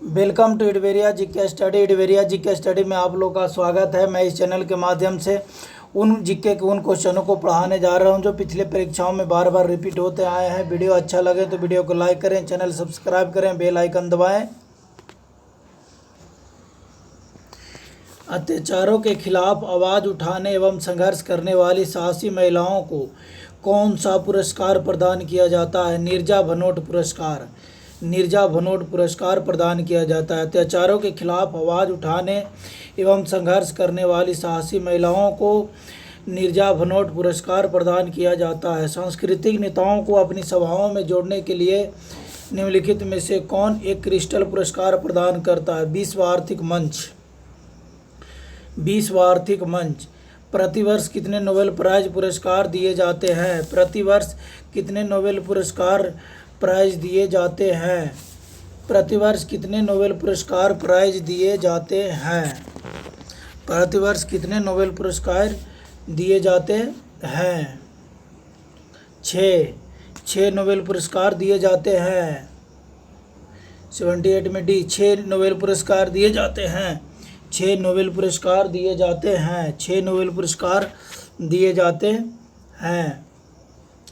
Welcome to इडवेरिया GK study. इडवेरिया GK study में आप लोग का स्वागत है। मैं इस चैनल के माध्यम से उन जीके के उन क्वेश्चनों को पढ़ाने जा रहा हूं जो पिछले परीक्षाओं में बार बार रिपीट होते आए हैं। वीडियो अच्छा लगे तो वीडियो को लाइक करें, चैनल सब्सक्राइब करें, बेल आइकन दबाएं। अत्याचारों के खिलाफ आवाज़ उठाने एवं संघर्ष करने वाली साहसी महिलाओं को कौन सा पुरस्कार प्रदान किया जाता है? नीरजा भनोट पुरस्कार। नीरजा भनोट पुरस्कार प्रदान किया जाता है। अत्याचारों के खिलाफ आवाज़ उठाने एवं संघर्ष करने वाली साहसी महिलाओं को नीरजा भनोट पुरस्कार प्रदान किया जाता है। सांस्कृतिक नेताओं को अपनी सभाओं में जोड़ने के लिए निम्नलिखित में से कौन एक क्रिस्टल पुरस्कार प्रदान करता है? विश्व आर्थिक मंच। विश्व आर्थिक मंच। प्रतिवर्ष कितने नोबेल प्राइज पुरस्कार दिए जाते हैं? प्रतिवर्ष कितने नोबेल पुरस्कार प्राइज दिए जाते हैं? प्रतिवर्ष कितने नोबेल पुरस्कार प्राइज दिए जाते हैं? प्रतिवर्ष कितने नोबेल पुरस्कार दिए जाते हैं? 6 नोबेल पुरस्कार दिए जाते हैं। 78 में डी 6 नोबेल पुरस्कार दिए जाते हैं। 6 नोबेल पुरस्कार दिए जाते हैं। 6 नोबेल पुरस्कार दिए जाते हैं।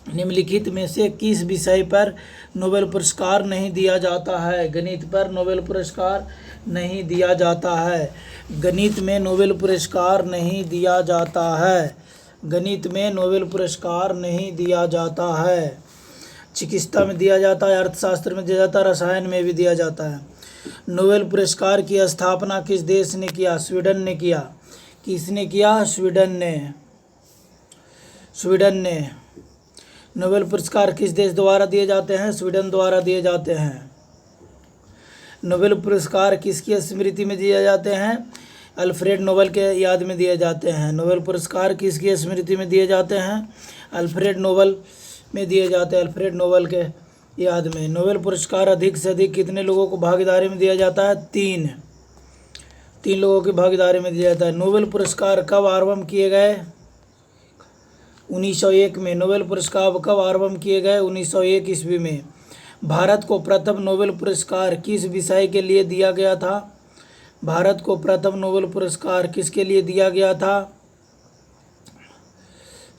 निम्नलिखित में से किस विषय पर नोबेल पुरस्कार नहीं दिया जाता है? गणित पर नोबेल पुरस्कार नहीं दिया जाता है। गणित में नोबेल पुरस्कार नहीं दिया जाता है। गणित में नोबेल पुरस्कार नहीं दिया जाता है। चिकित्सा में दिया जाता है, अर्थशास्त्र में दिया जाता है, रसायन में भी दिया जाता है। नोबेल पुरस्कार की स्थापना किस देश ने किया? स्वीडन ने किया। किसने किया? स्वीडन ने। स्वीडन ने। नोबेल पुरस्कार किस देश द्वारा दिए जाते हैं? स्वीडन द्वारा दिए जाते हैं। नोबेल पुरस्कार किसकी स्मृति में दिए जाते हैं? अल्फ्रेड नोबेल के याद में दिए जाते हैं। नोबेल पुरस्कार किसकी स्मृति में दिए जाते हैं? अल्फ्रेड नोबेल में दिए जाते हैं। अल्फ्रेड नोबेल के याद में। नोबेल पुरस्कार अधिक से अधिक कितने लोगों को भागीदारी में दिया जाता है? 3 लोगों की भागीदारी में दिया जाता है। नोबेल पुरस्कार कब आरंभ किए गए? 1901 में। नोबेल पुरस्कार कब आरंभ किए गए? 1901 ईस्वी में। भारत को प्रथम नोबेल पुरस्कार किस विषय के लिए दिया गया था? भारत को प्रथम नोबेल पुरस्कार किसके लिए दिया गया था?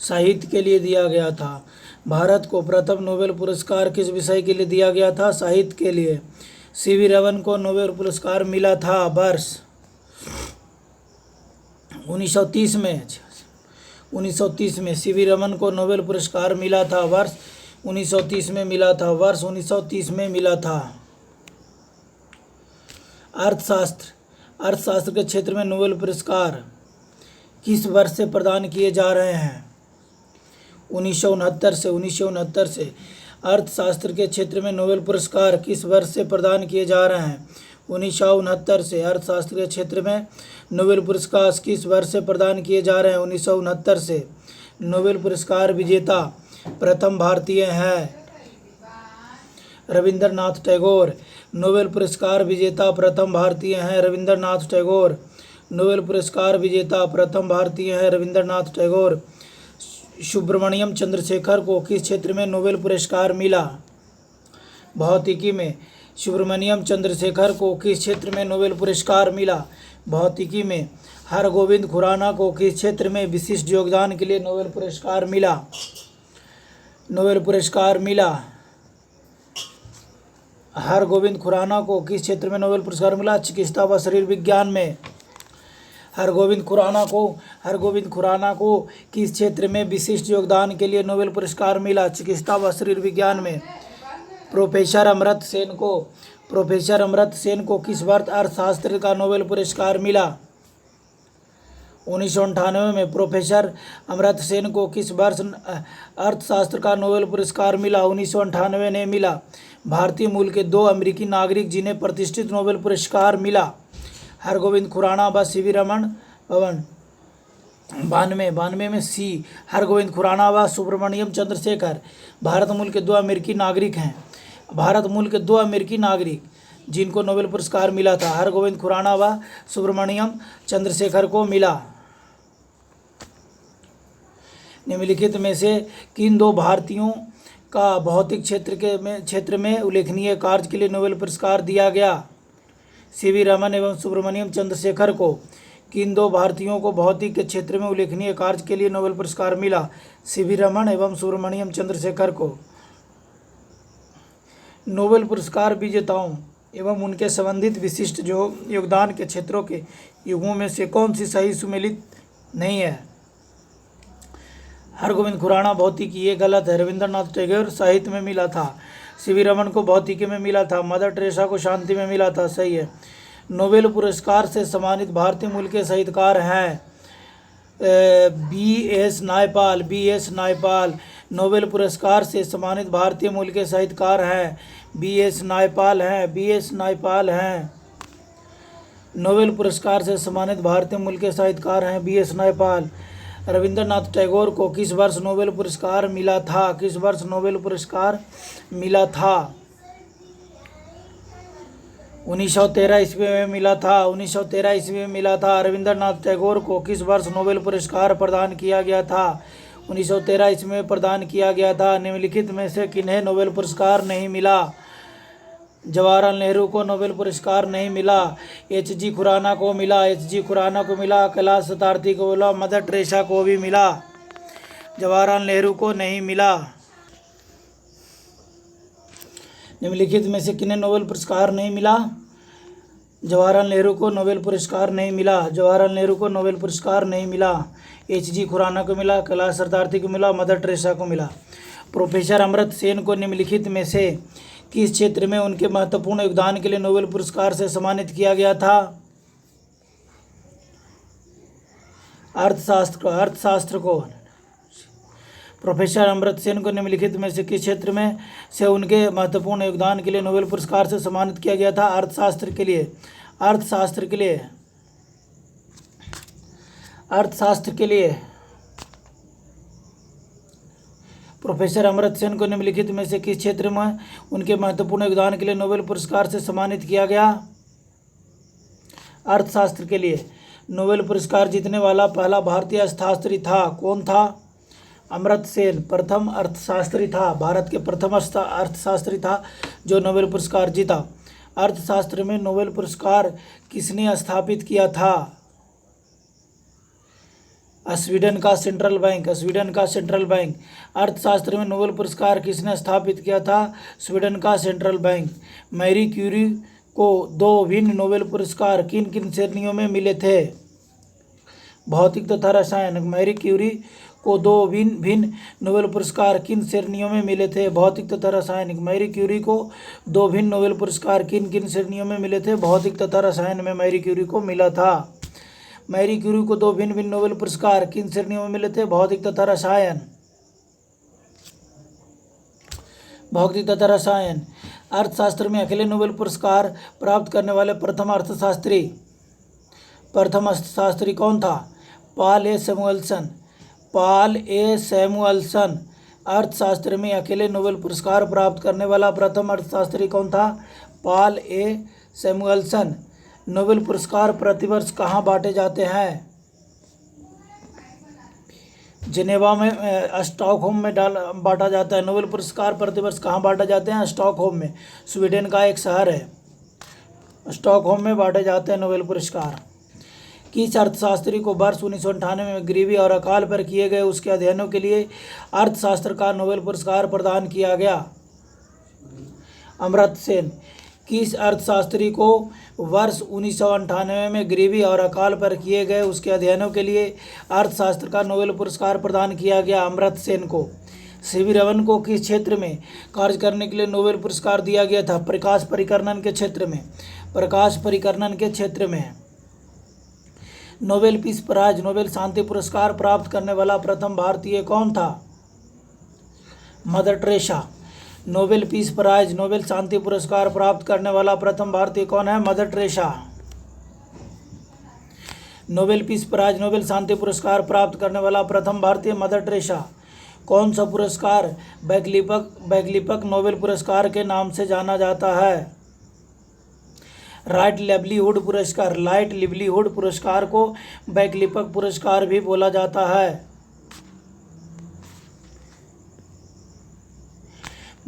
साहित्य के लिए दिया गया था। भारत को प्रथम नोबेल पुरस्कार किस विषय के लिए दिया गया था? साहित्य के लिए। सीवी रमन को नोबेल पुरस्कार मिला था वर्ष 1930 में। 1930 में सीवी रमन को नोबेल पुरस्कार मिला था। वर्ष 1930 में मिला था। वर्ष 1930 में मिला था। अर्थशास्त्र। अर्थशास्त्र के क्षेत्र में नोबेल पुरस्कार किस वर्ष से प्रदान किए जा रहे हैं? 1969 से। 1969 से। अर्थशास्त्र के क्षेत्र में नोबेल पुरस्कार किस वर्ष से प्रदान किए जा रहे हैं? 1969 से। अर्थशास्त्र के क्षेत्र में नोबेल पुरस्कार किस वर्ष से प्रदान किए जा रहे हैं? 1969 से। नोबेल पुरस्कार विजेता प्रथम भारतीय हैं रविंद्रनाथ टैगोर। नोबेल पुरस्कार विजेता प्रथम भारतीय हैं रविंद्रनाथ टैगोर। नोबेल पुरस्कार विजेता प्रथम भारतीय हैं रविंद्रनाथ टैगोर। सुब्रमण्यम चंद्रशेखर को किस क्षेत्र में नोबेल पुरस्कार मिला? भौतिकी में। सुब्रमण्यम चंद्रशेखर को किस क्षेत्र में नोबेल पुरस्कार मिला? भौतिकी में। हरगोविंद खुराना को किस क्षेत्र में विशिष्ट योगदान के लिए नोबेल पुरस्कार मिला? नोबेल पुरस्कार मिला। हरगोविंद खुराना को किस क्षेत्र में नोबेल पुरस्कार मिला? चिकित्सा व शरीर विज्ञान में। हरगोविंद खुराना को किस क्षेत्र में विशिष्ट योगदान के लिए नोबेल पुरस्कार मिला? चिकित्सा व शरीर विज्ञान में। प्रोफेसर अमर्त्य सेन को किस वर्ष अर्थशास्त्र का नोबेल पुरस्कार मिला? 1998 में। प्रोफेसर अमर्त्य सेन को किस वर्ष अर्थशास्त्र का नोबेल पुरस्कार मिला? 1998 ने मिला। भारतीय मूल के 2 अमेरिकी नागरिक जिन्हें प्रतिष्ठित नोबेल पुरस्कार मिला। हरगोविंद खुराना व सीवी रमन। 92 में सी। हरगोविंद खुराना व सुब्रमण्यम चंद्रशेखर भारत मूल के 2 अमेरिकी नागरिक हैं। भारत मूल के 2 अमेरिकी नागरिक जिनको नोबेल पुरस्कार मिला था। हरगोविंद खुराना व सुब्रमण्यम चंद्रशेखर को मिला। निम्नलिखित में से किन 2 भारतीयों का भौतिक क्षेत्र में उल्लेखनीय कार्य के लिए नोबेल पुरस्कार दिया गया। सीवी रमन एवं सुब्रमण्यम चंद्रशेखर को किन दो भारतीयों को भौतिक के क्षेत्र में उल्लेखनीय कार्य के लिए नोबेल पुरस्कार मिला? सीवी रमन एवं सुब्रमण्यम चंद्रशेखर को। नोबेल पुरस्कार विजेताओं एवं उनके संबंधित विशिष्ट जो योगदान के क्षेत्रों के युगों में से कौन सी सही सुमेलित नहीं है? हरगोविंद खुराना भौतिकी, ये गलत है। रविंद्रनाथ टैगोर साहित्य में मिला था। सीवी रमन को भौतिकी में मिला था। मदर टेरेसा को शांति में मिला था, सही है। नोबेल पुरस्कार से सम्मानित भारतीय मूल के साहित्यकार हैं B S. Naipaul. B S. Naipaul Nobel पुरस्कार से सम्मानित भारतीय मूल के साहित्यकार हैं बी.एस. नायपाल हैं। बी.एस. नायपाल हैं नोबेल पुरस्कार से सम्मानित भारतीय मूल के साहित्यकार हैं बी.एस. नायपाल। रविंद्रनाथ टैगोर को किस वर्ष नोबेल पुरस्कार मिला था? किस वर्ष नोबेल पुरस्कार मिला था? 1913 ईस्वी में मिला था। 1913 ईस्वी में मिला था। रविंद्रनाथ टैगोर को किस वर्ष नोबेल पुरस्कार प्रदान किया गया था? 1913 ईस्वी में प्रदान किया गया था। निम्नलिखित में से किन्हें नोबेल पुरस्कार नहीं मिला? जवाहरलाल नेहरू को नोबेल पुरस्कार नहीं मिला। एच.जी. खुराना को मिला। एच.जी. खुराना को मिला। कैलाश सत्यार्थी को मिला। मदर टेरेसा को भी मिला। जवाहरलाल नेहरू को नहीं मिला। निम्नलिखित में से किन्हें नोबेल पुरस्कार नहीं मिला? जवाहरलाल नेहरू को नोबेल पुरस्कार नहीं मिला। जवाहरलाल नेहरू को नोबेल पुरस्कार नहीं मिला। एच.जी. खुराना को मिला। कैलाश सत्यार्थी को मिला। मदर टेरेसा को मिला। प्रोफेसर अमर्त्य सेन को निम्नलिखित में से किस क्षेत्र में उनके महत्वपूर्ण योगदान के लिए नोबेल पुरस्कार से सम्मानित किया गया था? अर्थशास्त्र को। प्रोफेसर अमर्त्य सेन को निम्नलिखित में से किस क्षेत्र में से उनके महत्वपूर्ण योगदान के लिए नोबेल पुरस्कार से सम्मानित किया गया था? अर्थशास्त्र के लिए। अर्थशास्त्र के लिए। अर्थशास्त्र के लिए। प्रोफेसर अमर्त्य सेन को निम्नलिखित में से किस क्षेत्र में उनके महत्वपूर्ण योगदान के लिए नोबेल पुरस्कार से सम्मानित किया गया? अर्थशास्त्र के लिए। नोबेल पुरस्कार जीतने वाला पहला भारतीय अर्थशास्त्री था। कौन था? अमर्त्य सेन प्रथम अर्थशास्त्री था। भारत के प्रथम अर्थशास्त्री था जो नोबेल पुरस्कार जीता। अर्थशास्त्र में नोबेल पुरस्कार किसने स्थापित किया था? स्वीडन का सेंट्रल बैंक। स्वीडन का सेंट्रल बैंक। अर्थशास्त्र में नोबेल पुरस्कार किसने स्थापित किया था? स्वीडन का सेंट्रल बैंक। मैरी क्यूरी को दो भिन्न नोबेल पुरस्कार किन किन श्रेणियों में मिले थे? भौतिक तथा रसायन। मैरी क्यूरी को दो भिन्न नोबेल पुरस्कार किन श्रेणियों में मिले थे? भौतिक तथा रासायनिक। मैरी क्यूरी को दो भिन्न नोबेल पुरस्कार किन किन श्रेणियों में मिले थे? भौतिक तथा रसायन में मैरी क्यूरी को मिला था। मैरी क्यूरी को दो भिन्न भिन्न नोबेल पुरस्कार किन श्रेणियों में मिले थे? भौतिक तथा रसायन। भौतिक तथा रसायन। अर्थशास्त्र में अकेले नोबेल पुरस्कार प्राप्त करने वाले प्रथम अर्थशास्त्री कौन था? पॉल ए सैमुअल्सन। पॉल ए सैमुअल्सन। अर्थशास्त्र में अकेले नोबेल पुरस्कार प्राप्त करने वाला प्रथम अर्थशास्त्री कौन था? पॉल ए सैमुअल्सन। नोबेल पुरस्कार प्रतिवर्ष कहाँ बांटे जाते हैं? जिनेवा में, स्टॉकहोम में बांटा जाता है। नोबेल पुरस्कार प्रतिवर्ष कहाँ बांटे जाते हैं? स्टॉकहोम में। स्वीडन का एक शहर है। स्टॉकहोम में बांटे जाते हैं नोबेल पुरस्कार। किस अर्थशास्त्री को वर्ष 1998 में गरीबी और अकाल पर किए गए उसके अध्ययनों के लिए अर्थशास्त्र का नोबेल पुरस्कार प्रदान किया गया? अमर्त्य सेन। किस अर्थशास्त्री को वर्ष 1998 में गरीबी और अकाल पर किए गए उसके अध्ययनों के लिए अर्थशास्त्र का नोबेल पुरस्कार प्रदान किया गया? अमर्त्य सेन को। सीवी रमन को किस क्षेत्र में कार्य करने के लिए नोबेल पुरस्कार दिया गया था? प्रकाश परिकर्णन के क्षेत्र में। प्रकाश परिकर्णन के क्षेत्र में। नोबेल पीस प्राइज, नोबेल शांति पुरस्कार प्राप्त करने वाला प्रथम भारतीय कौन था? Mother Teresa. Nobel peace prize, Nobel शांति पुरस्कार प्राप्त करने वाला प्रथम भारतीय कौन है? Mother Teresa. Nobel peace prize, Nobel शांति पुरस्कार प्राप्त करने वाला प्रथम भारतीय मदर टेरेसा। कौन सा पुरस्कार वैकल्पिक नोबेल पुरस्कार के नाम से जाना जाता है? राइट लिवलीहुड पुरस्कार। राइट लिवलीहुड पुरस्कार को वैकल्पिक पुरस्कार भी बोला जाता है।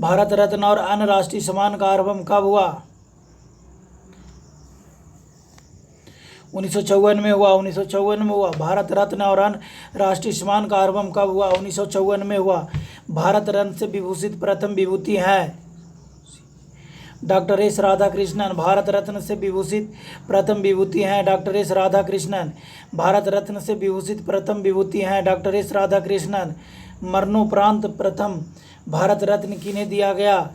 भारत रत्न और अन्य राष्ट्रीय सम्मान का आरंभ कब हुआ? 1954 में हुआ, 1954 में हुआ। भारत रत्न और अन्य राष्ट्रीय सम्मान का आरंभ कब हुआ? 1954 में हुआ। भारत रत्न से विभूषित प्रथम विभूति है डॉक्टर एस राधाकृष्णन। भारत रत्न से विभूषित प्रथम विभूति हैं डॉक्टर एस राधाकृष्णन। भारत रत्न से विभूषित प्रथम विभूति हैं डॉक्टर एस राधाकृष्णन। मरणोपरांत प्रथम भारत रत्न किन्हें दिया गया?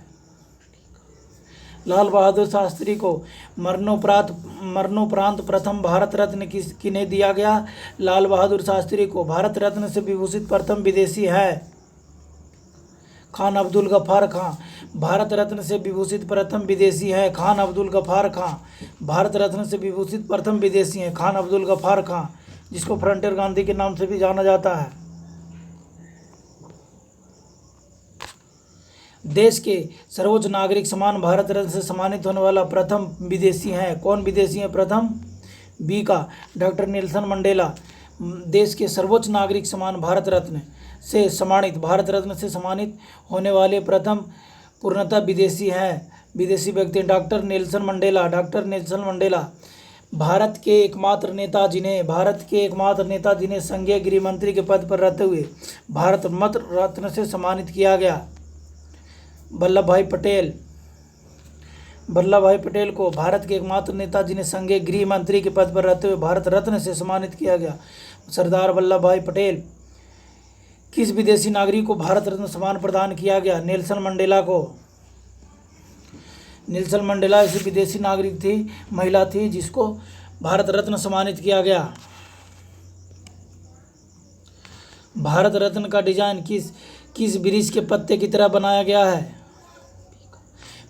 लाल बहादुर शास्त्री को। मरणोपरांत प्रथम भारत रत्न किन्हें दिया गया? लाल बहादुर शास्त्री को। भारत रत्न से विभूषित प्रथम विदेशी है खान अब्दुल गफ्फार खां। भारत रत्न से विभूषित प्रथम विदेशी है खान अब्दुल गफ्फार खां। भारत रत्न से विभूषित प्रथम विदेशी हैं खान अब्दुल गफ्फार खां, जिसको फ्रंटियर गांधी के नाम से भी जाना जाता है। देश के सर्वोच्च नागरिक सम्मान भारत रत्न से सम्मानित होने वाला प्रथम विदेशी हैं। कौन विदेशी हैं प्रथम? बी का डॉक्टर नेल्सन मंडेला। देश के सर्वोच्च नागरिक सम्मान भारत रत्न से सम्मानित होने वाले प्रथम पूर्णतः विदेशी व्यक्ति doctor Nelson Mandela. Doctor Nelson Mandela Bharat के एकमात्र नेता जिन्हें संघीय गृह मंत्री के पद पर रहते हुए भारत रत्न से सम्मानित किया गया। वल्लभ भाई पटेल को भारत के एकमात्र नेता जिन्हें संघीय गृह मंत्री के पद पर रहते हुए भारत रत्न से सम्मानित किया गया। सरदार वल्लभ भाई पटेल। किस विदेशी नागरिक को भारत रत्न सम्मान प्रदान किया गया? नेल्सन मंडेला को। नेल्सन मंडेला ऐसी विदेशी नागरिक थी, महिला थी, जिसको भारत रत्न सम्मानित किया गया। भारत रत्न का डिजाइन किस वृक्ष के पत्ते की तरह बनाया गया है?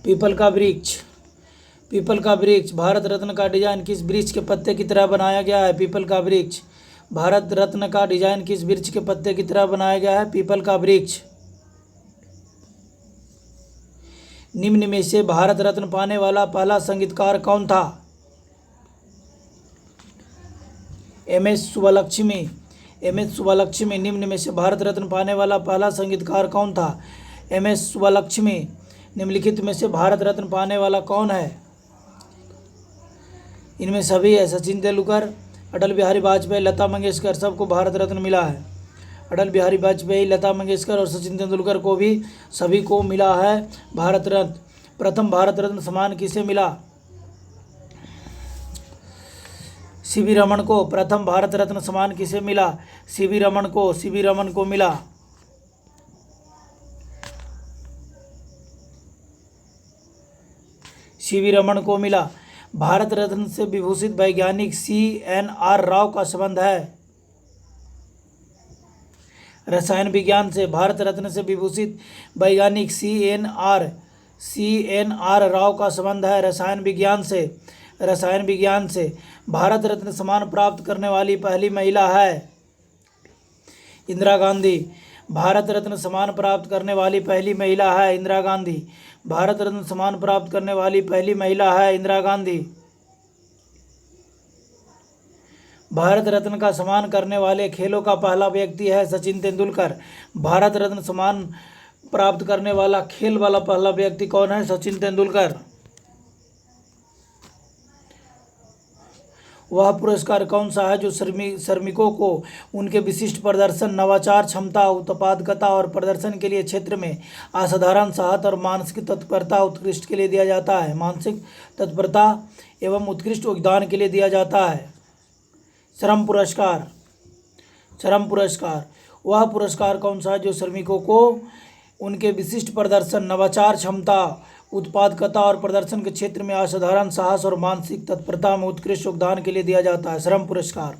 पीपल का वृक्ष। भारत रत्न का डिजाइन किस वृक्ष के पत्ते की तरह बनाया गया है? पीपल का वृक्ष। भारत रत्न का डिजाइन किस वृक्ष के पत्ते की तरह बनाया गया है? पीपल का वृक्ष। निम्न में से भारत रत्न पाने वाला पहला संगीतकार कौन था? एम.एस. सुब्बालक्ष्मी। निम्न में से भारत रत्न पाने वाला पहला संगीतकार कौन था? एम.एस. सुब्बालक्ष्मी। निम्नलिखित में से भारत रत्न पाने वाला कौन है? इनमें सभी है। सचिन तेंदुलकर, अटल बिहारी वाजपेयी, लता मंगेशकर, सबको भारत रत्न मिला है। अटल बिहारी वाजपेयी, लता मंगेशकर और सचिन तेंदुलकर को भी सभी को मिला है भारत रत्न। प्रथम भारत रत्न सम्मान किसे मिला? सी.वी. रमन को। प्रथम भारत रत्न सम्मान किसे मिला? सी.वी. रमन को मिला। सी.वी. रमन को मिला। भारत रत्न से विभूषित वैज्ञानिक C.N.R. राव का संबंध है रसायन विज्ञान से। भारत रत्न से विभूषित वैज्ञानिक C.N.R. राव का संबंध है रसायन विज्ञान से। भारत रत्न सम्मान प्राप्त करने वाली पहली महिला है इंदिरा गांधी। भारत रत्न सम्मान प्राप्त करने वाली पहली महिला है इंदिरा गांधी। भारत रत्न सम्मान प्राप्त करने वाली पहली महिला है इंदिरा गांधी। भारत रत्न का सम्मान करने वाले खेलों का पहला व्यक्ति है सचिन तेंदुलकर। भारत रत्न सम्मान प्राप्त करने वाला खेल वाला पहला व्यक्ति कौन है? सचिन तेंदुलकर। वह पुरस्कार कौन सा है जो श्रमिकों को उनके विशिष्ट प्रदर्शन, नवाचार क्षमता, उत्पादकता और प्रदर्शन के लिए क्षेत्र में असाधारण साहस और मानसिक तत्परता उत्कृष्ट के लिए दिया जाता है? मानसिक तत्परता एवं उत्कृष्ट योगदान के लिए दिया जाता है। श्रम पुरस्कार। वह पुरस्कार कौन सा है जो श्रमिकों को उनके विशिष्ट प्रदर्शन, नवाचार क्षमता, उत्पादकता और प्रदर्शन के क्षेत्र में असाधारण साहस और मानसिक तत्परता में उत्कृष्ट योगदान के लिए दिया जाता है? श्रम पुरस्कार।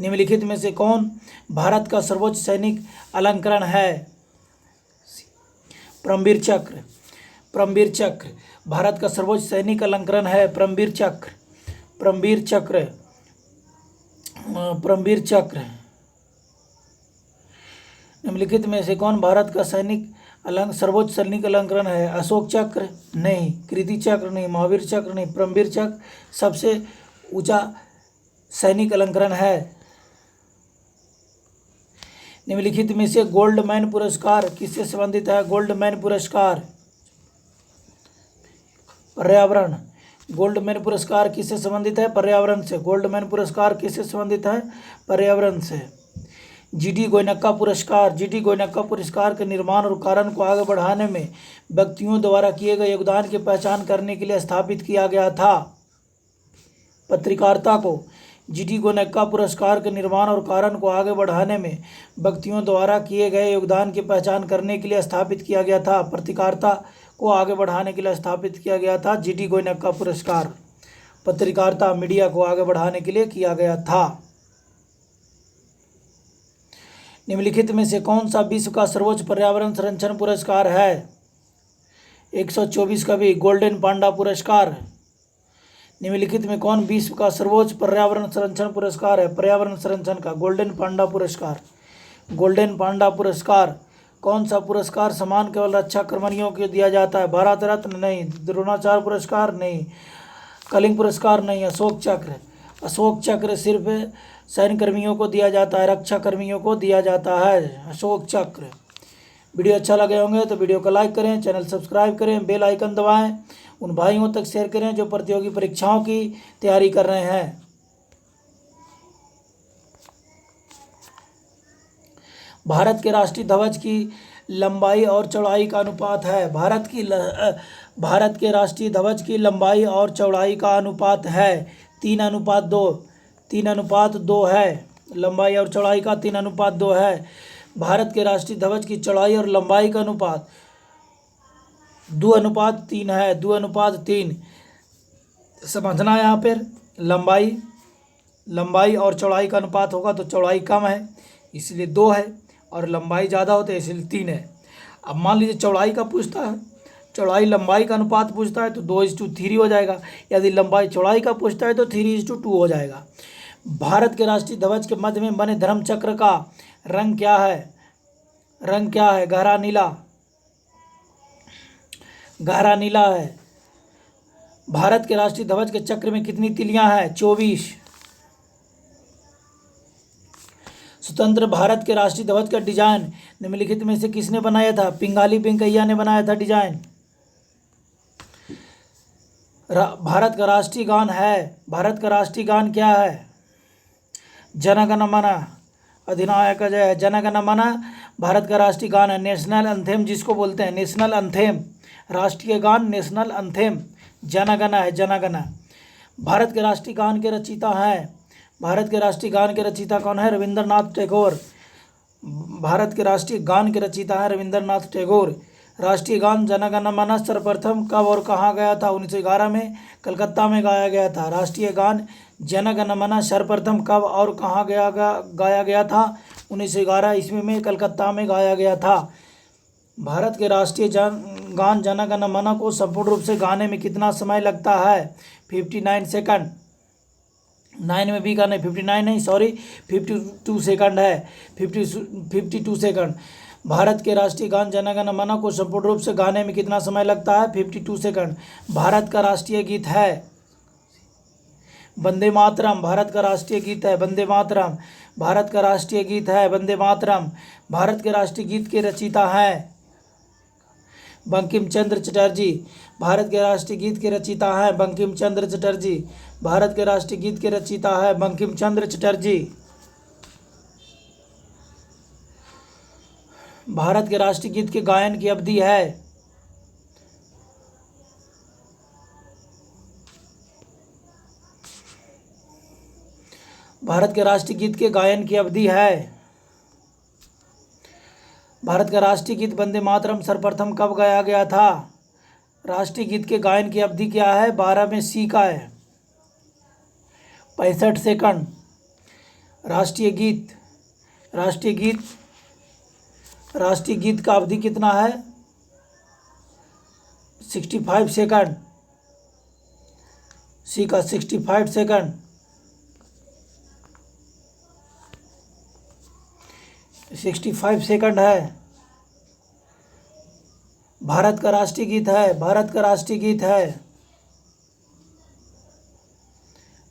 निम्नलिखित में से कौन भारत का सर्वोच्च सैनिक अलंकरण है? परमवीर चक्र। भारत का सर्वोच्च सैनिक अलंकरण है परमवीर चक्र। निम्नलिखित में से कौन भारत का सर्वोच्च सैनिक अलंकरण है? अशोक चक्र नहीं, कीर्ति चक्र नहीं, महावीर चक्र नहीं, परमवीर चक्र सबसे ऊंचा सैनिक अलंकरण है। निम्नलिखित में से गोल्डमैन पुरस्कार किससे संबंधित है? गोल्डमैन पुरस्कार पर्यावरण। गोल्डमैन पुरस्कार किससे संबंधित है? पर्यावरण से। गोल्डमैन पुरस्कार किससे संबंधित है? पर्यावरण से। जीडी गोयनका पुरस्कार, जीडी गोयनका पुरस्कार के निर्माण और कारण को आगे बढ़ाने में व्यक्तियों द्वारा किए गए योगदान की पहचान करने के लिए स्थापित किया गया था। पत्रकारिता को जीडी गोयनका पुरस्कार के निर्माण और कारण को आगे बढ़ाने में व्यक्तियों द्वारा किए गए योगदान की पहचान करने के लिए स्थापित किया गया था। पत्रकारिता को आगे बढ़ाने के लिए स्थापित किया गया था जीडी गोयनका पुरस्कार। पत्रकारिता मीडिया को आगे बढ़ाने के लिए किया गया था। निम्नलिखित में से कौन सा विश्व का सर्वोच्च पर्यावरण संरक्षण पुरस्कार है? 124 का भी गोल्डन पांडा पुरस्कार। निम्नलिखित में कौन विश्व का सर्वोच्च पर्यावरण संरक्षण पुरस्कार है? पर्यावरण संरक्षण का गोल्डन पांडा पुरस्कार। गोल्डन पांडा पुरस्कार। कौन सा पुरस्कार समान केवल रक्षा कर्मचारियों को दिया जाता है? भारत रत्न नहीं, द्रोणाचार्य पुरस्कार नहीं, कलिंग पुरस्कार नहीं, अशोक चक्र। अशोक चक्र सिर्फ सैन्य कर्मियों को दिया जाता है, रक्षा कर्मियों को दिया जाता है अशोक चक्र। वीडियो अच्छा लगे होंगे तो वीडियो को लाइक करें, चैनल सब्सक्राइब करें, बेल आइकन दबाएं, उन भाइयों तक शेयर करें जो प्रतियोगी परीक्षाओं की तैयारी कर रहे हैं। भारत के राष्ट्रीय ध्वज की लंबाई और चौड़ाई का अनुपात है? भारत के राष्ट्रीय ध्वज की लंबाई और चौड़ाई का अनुपात है 3:2। 3:2 है। लंबाई और चौड़ाई का 3:2 है। भारत के राष्ट्रीय ध्वज की चौड़ाई और लंबाई का अनुपात 2:3 है। 2:3 समझना। यहाँ पर लंबाई और चौड़ाई का अनुपात होगा तो चौड़ाई कम है इसलिए 2 है, और लंबाई ज़्यादा होती है इसलिए 3 है। अब मान लीजिए चौड़ाई का पूछता है, चौड़ाई लंबाई का अनुपात पूछता है तो 2:3 हो जाएगा। यदि लंबाई चौड़ाई का पूछता है तो 3:2 हो जाएगा। भारत के राष्ट्रीय ध्वज के मध्य में बने धर्म चक्र का रंग क्या है? रंग क्या है? गहरा नीला। गहरा नीला है। भारत के राष्ट्रीय ध्वज के चक्र में कितनी तिलियां हैं? 24। स्वतंत्र भारत के राष्ट्रीय ध्वज का डिजाइन निम्नलिखित में से किसने बनाया था? पिंगाली वेंकैया ने बनाया था डिजाइन। भारत का राष्ट्रीय गान है। भारत का राष्ट्रीय गान क्या है? जन गण मन अधिनायक जय। जन गण मन भारत का राष्ट्रीय गान है। नेशनल एंथेम जिसको बोलते हैं, नेशनल एंथेम, राष्ट्रीय गान नेशनल एंथेम जन गण है, जन गण। भारत के राष्ट्रीय गान के रचयिता हैं, भारत के राष्ट्रीय गान के रचयिता कौन है? रविंद्रनाथ टैगोर। भारत के राष्ट्रीय गान के रचयिता है रविंद्रनाथ टैगोर। राष्ट्रीय गान जन गण मन सर्वप्रथम कब और कहाँ गया था? 1911 में कलकत्ता में गाया गया था। राष्ट्रीय गान जन गण मन सर्वप्रथम कब और कहाँ गाया गया था? 1911 ईस्वी में कलकत्ता में गाया गया था। भारत के राष्ट्रीय गान जन गण मन को संपूर्ण रूप से गाने में कितना समय लगता है? 59 सेकंड। 9 में भी का नहीं, 59 नहीं, सॉरी 52 सेकंड है। 52 सेकंड। भारत के राष्ट्रीय गान जन गण मन को संपूर्ण रूप से गाने में कितना समय लगता है? 52 सेकंड। भारत का राष्ट्रीय गीत है वंदे मातरम। भारत का राष्ट्रीय गीत है वंदे मातरम। भारत का राष्ट्रीय गीत है वंदे मातरम। भारत के राष्ट्रीय गीत के रचयिता हैं बंकिम चंद्र चटर्जी। भारत के राष्ट्रीय गीत के रचयिता हैं बंकिम चंद्र चटर्जी। भारत के राष्ट्रीय गीत के रचयिता है बंकिम चंद्र चटर्जी। भारत के राष्ट्रीय गीत के गायन की अवधि है? भारत के राष्ट्रीय गीत के गायन की अवधि है? भारत का राष्ट्रीय गीत वंदे मातरम सर्वप्रथम कब गाया गया था? राष्ट्रीय गीत के गायन की अवधि क्या है? 12 में सी का है 65 सेकंड। राष्ट्रीय गीत का अवधि कितना है? 65 सेकंड। सी का 65 सेकंड। 65 सेकंड है। भारत का राष्ट्रीय गीत है, भारत का राष्ट्रीय गीत है,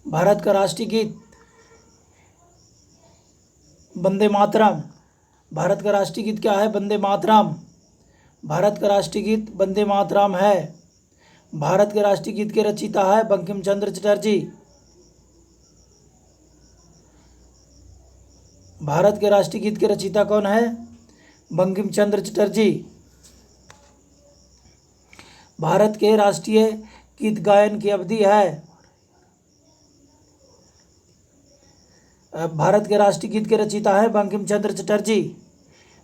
भारत का राष्ट्रीय गीत वंदे मातरम। भारत का राष्ट्रीय गीत क्या है? वंदे मातरम। भारत का राष्ट्रीय गीत वंदे मातरम है। भारत के राष्ट्रीय गीत के रचयिता है बंकिम चंद्र चटर्जी। भारत के राष्ट्रीय गीत के रचयिता कौन है? बंकिम चंद्र चटर्जी। भारत के राष्ट्रीय गीत गायन की अवधि है, भारत के राष्ट्रीय गीत के रचयिता है बंकिम चंद्र चटर्जी।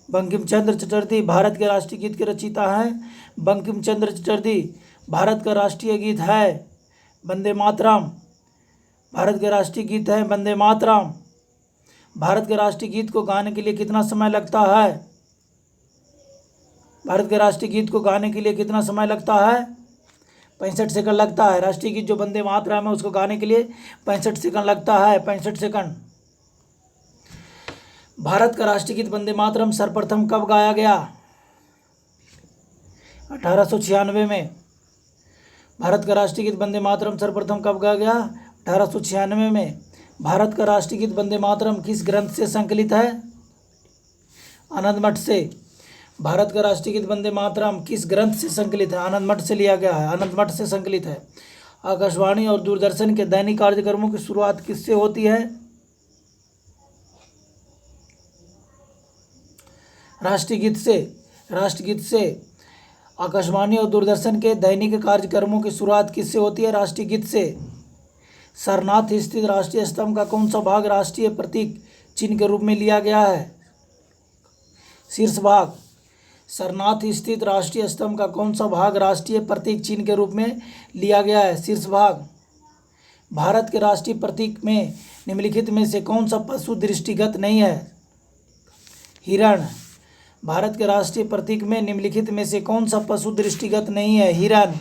बंकिम चंद्र चटर्जी भारत के राष्ट्रीय गीत के रचयिता हैं बंकिम चंद्र चटर्जी। भारत का राष्ट्रीय गीत है वंदे मातरम। भारत के राष्ट्रीय गीत है वंदे मातरम। भारत के राष्ट्रीय गीत को गाने के लिए कितना समय लगता है? भारत के राष्ट्रीय गीत को गाने के लिए कितना समय लगता है? 65 सेकंड लगता है। राष्ट्रीय गीत जो वंदे मातरम है उसको गाने के लिए 65 सेकंड लगता है, 65 सेकंड। भारत का राष्ट्रीय गीत वंदे मातरम सर्वप्रथम कब गाया गया? 1896 में। भारत का राष्ट्रीय गीत वंदे मातरम सर्वप्रथम कब गाया गया? 1896 में। भारत का राष्ट्रीय गीत वंदे मातरम किस ग्रंथ से संकलित है? आनंद मठ से। भारत का राष्ट्रीय गीत वंदे मातरम किस ग्रंथ से संकलित है? आनंद मठ से लिया गया है, आनंद मठ से संकलित है। आकाशवाणी और दूरदर्शन के दैनिक कार्यक्रमों की शुरुआत किससे होती है? राष्ट्रीय गीत से। राष्ट्रीय गीत से। आकाशवाणी और दूरदर्शन के दैनिक कार्यक्रमों की शुरुआत किससे होती है? राष्ट्रीय गीत से। सारनाथ स्थित राष्ट्रीय स्तंभ का कौन सा भाग राष्ट्रीय प्रतीक चिन्ह के रूप में लिया गया है? शीर्ष भाग। सारनाथ स्थित राष्ट्रीय स्तंभ का कौन सा भाग राष्ट्रीय प्रतीक चिन्ह के रूप में लिया गया है? शीर्ष भाग। भारत के राष्ट्रीय प्रतीक में निम्नलिखित में से कौन सा पशु दृष्टिगत नहीं है? हिरण। भारत के राष्ट्रीय प्रतीक में निम्नलिखित में से कौन सा पशु दृष्टिगत नहीं है? हिरण।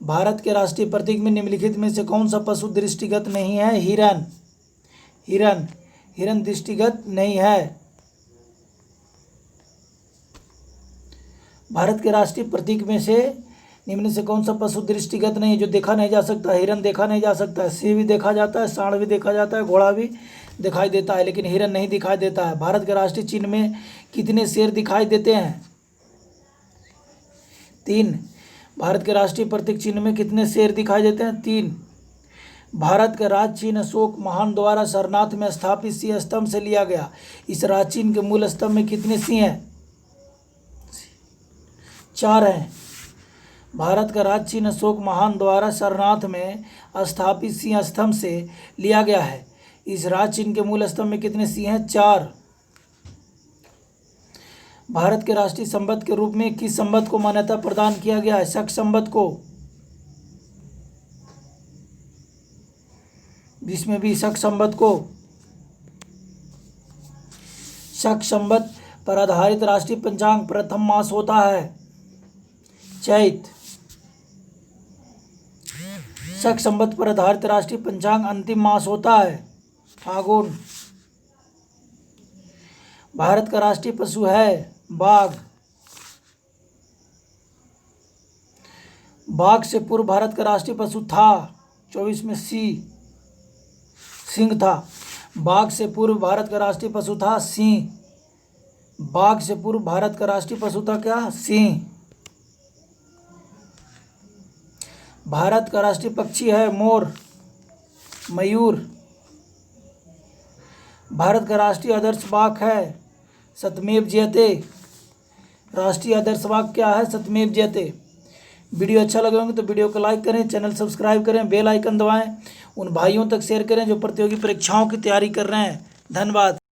भारत के राष्ट्रीय प्रतीक में निम्नलिखित में से कौन सा पशु दृष्टिगत नहीं है? हिरण। हिरण। हिरण दृष्टिगत नहीं है। भारत के राष्ट्रीय प्रतीक में से निम्न से कौन सा पशु दृष्टिगत नहीं है, जो देखा नहीं जा सकता? हिरण देखा नहीं जा सकता है। सिंह भी देखा जाता है, सांड भी देखा जाता है, घोड़ा भी दिखाई देता है, लेकिन हिरण नहीं दिखाई देता है। भारत के राष्ट्रीय चिन्ह में कितने शेर दिखाई देते हैं? 3। भारत के राष्ट्रीय प्रतीक चिन्ह में कितने शेर दिखाई देते हैं? 3। भारत का राज चिन्ह अशोक महान द्वारा सारनाथ में स्थापित सिंह स्तंभ से लिया गया। इस राज चिन्ह के मूल स्तंभ में कितने सिंह हैं? 4 हैं। भारत का राज चिन्ह अशोक महान द्वारा सारनाथ में स्थापित सिंह स्तंभ से लिया गया है। इस राज चिन्ह के मूल स्तंभ में कितने सिंह हैं? 4। भारत के राष्ट्रीय संपद के रूप में किस संपद को मान्यता प्रदान किया गया है? शक संपद को। जिसमें भी शक संपद को। शक संपद पर आधारित राष्ट्रीय पंचांग प्रथम मास होता है चैत। शक संपद पर आधारित राष्ट्रीय पंचांग अंतिम मास होता है फागुन। भारत का राष्ट्रीय पशु है बाघ। बाघ से पूर्व भारत का राष्ट्रीय पशु था 24 में सिंह था। बाघ से पूर्व भारत का राष्ट्रीय पशु था सिंह। बाघ से पूर्व भारत का राष्ट्रीय पशु था क्या? सिंह। भारत का राष्ट्रीय पक्षी है मोर, मयूर। भारत का राष्ट्रीय आदर्श वाक्य है सत्यमेव जयते। राष्ट्रीय आदर्श वाक्य क्या है? सत्यमेव जयते। वीडियो अच्छा लगे होंगे तो वीडियो को लाइक करें, चैनल सब्सक्राइब करें, बेल आइकन दबाएं, उन भाइयों तक शेयर करें जो प्रतियोगी परीक्षाओं की तैयारी कर रहे हैं। धन्यवाद।